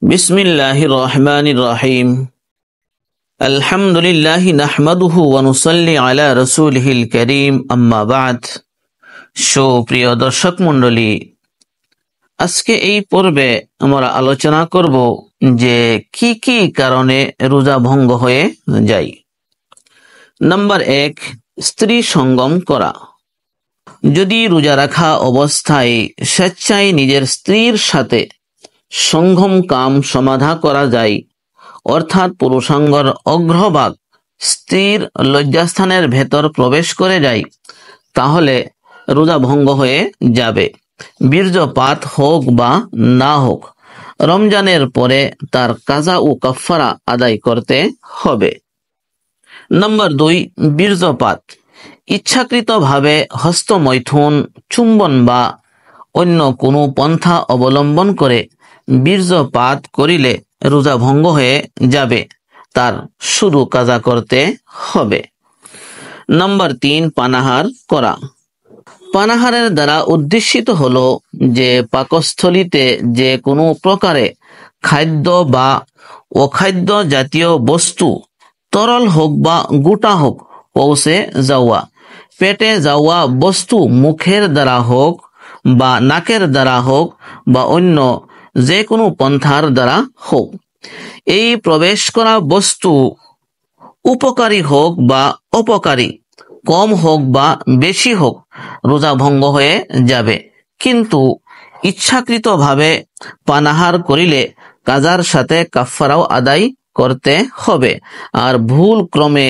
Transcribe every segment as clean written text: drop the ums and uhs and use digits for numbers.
बिस्मिल्लाहिर रहमानिर रहीम। अल्हम्दुलिल्लाहि नहमदुहु व नुसल्ली अला रसूलिहिल करीम, अम्मा बाद। সুপ্রিয় দর্শক মণ্ডলী, আজকে এই পর্বে আমরা আলোচনা করব যে কি কি কারণে রোজা ভঙ্গ হয়ে যায়। নাম্বার 1, স্ত্রী সঙ্গম করা। যদি রোজা রাখা অবস্থায় স্বেচ্ছায় নিজের স্ত্রীর সাথে সঙ্গম কাম সমাধা করা যায়, অর্থাৎ পুরুষাঙ্গর অগ্রভাগ স্ত্রীর লজ্জাস্থানের ভেতর প্রবেশ করে যায়, তাহলে রোজা ভঙ্গ হয়ে যাবে। বীর্যপাত হোক বা না হোক, রমজানের পরে তার কাজা ও কাফারা আদায় করতে হবে। নম্বর 2, বীর্যপাত। ইচ্ছাকৃতভাবে হস্তমৈথুন, চুম্বন বা অন্য কোনো পন্থা অবলম্বন করে বীর্যপাত করিলে রোজা ভঙ্গ হয়ে যাবে, তার শুধু কাজা করতে হবে। নম্বর 3, পানাহার করা। পানাহারের দ্বারা উদ্দেশিত হলো যে পাকস্থলীতে যে কোনো প্রকারে খাদ্য বা অখাদ্য জাতীয় বস্তু, তরল হোক বা গোটা হোক, পৌঁছে যাওয়া। পেটে যাওয়া বস্তু মুখের দ্বারা হোক বা নাকের দ্বারা হোক বা অন্য যে কোনো পন্থার দ্বারা হোক। এই প্রবেশ করা বস্তু উপকারী হোক বা অপকারী, কম হোক বা বেশি হোক, রোজা ভঙ্গ হয়ে যাবে। কিন্তু ইচ্ছাকৃতভাবে পানাহার করিলে কাজার সাথে কাফারাও আদায় করতে হবে, আর ভুল ক্রমে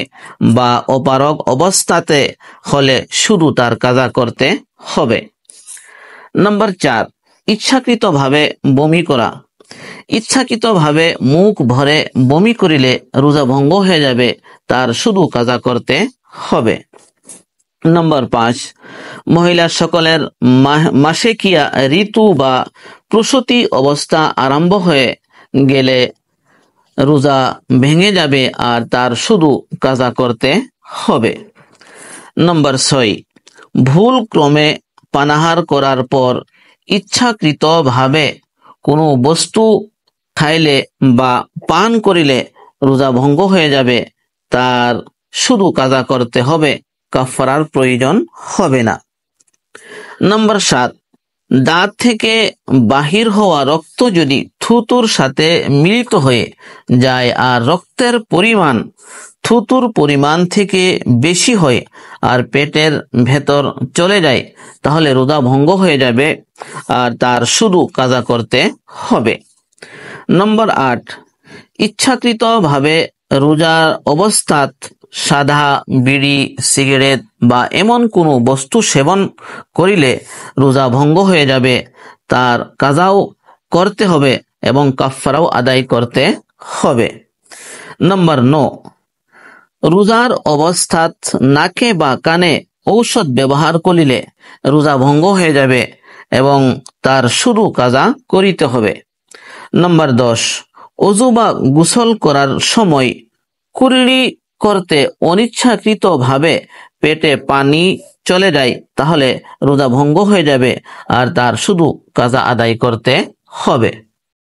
বা অপারগ অবস্থাতে হলে শুধু তার কাজা করতে হবে। নম্বর 4, ইচ্ছাকৃতভাবে বমি করা। ইচ্ছাকৃতভাবে মুখ ভরে বমি করিলে রোজা ভঙ্গ হয়ে যাবে, তার শুধু কাজা করতে হবে। নম্বর 5, মহিলা সকলের মাসিকিয়া ঋতু বা প্রসূতি অবস্থা আরম্ভ হয়ে গেলে রোজা ভেঙে যাবে, আর তার শুধু কাজা করতে হবে। নম্বর 6, ভুল ক্রমে পানাহার করার পর ইচ্ছাকৃতভাবে কোনো বস্তু খাইলে বা পান করিলে রোজা ভঙ্গ হয়ে যাবে, তার শুধু কাজা করতে হবে, কাফারার প্রয়োজন হবে না। নম্বর 7, দাঁত থেকে বাহির হওয়া রক্ত যদি থুতুর সাথে মিলিত হয়ে যায় আর রক্তের পরিমাণ থুতুর পরিমাণ থেকে বেশি হয় আর পেটের ভেতর চলে যায়, তাহলে রোজা ভঙ্গ হয়ে যাবে, আর তার শুধু কাজা করতে হবে। নম্বর 8, ইচ্ছাকৃতভাবে রোজার অবস্থাত সাদা, বিড়ি, সিগারেট বা এমন কোনো বস্তু সেবন করিলে রোজা ভঙ্গ হয়ে যাবে, তার কাজাও করতে হবে এবং কাফারাও আদায় করতে হবে। নম্বর 9, রোজার অবস্থাত নাকে বা কানে ঔষধ ব্যবহার করিলে রোজা ভঙ্গ হয়ে যাবে এবং তার শুধু কাজা করিতে হবে। নম্বর 10, ওযু বা গোসল করার সময় কুরলি করতে অনিচ্ছাকৃতভাবে পেটে পানি চলে যায়, তাহলে রোজা ভঙ্গ হয়ে যাবে, আর তার শুধু কাজা আদায় করতে হবে।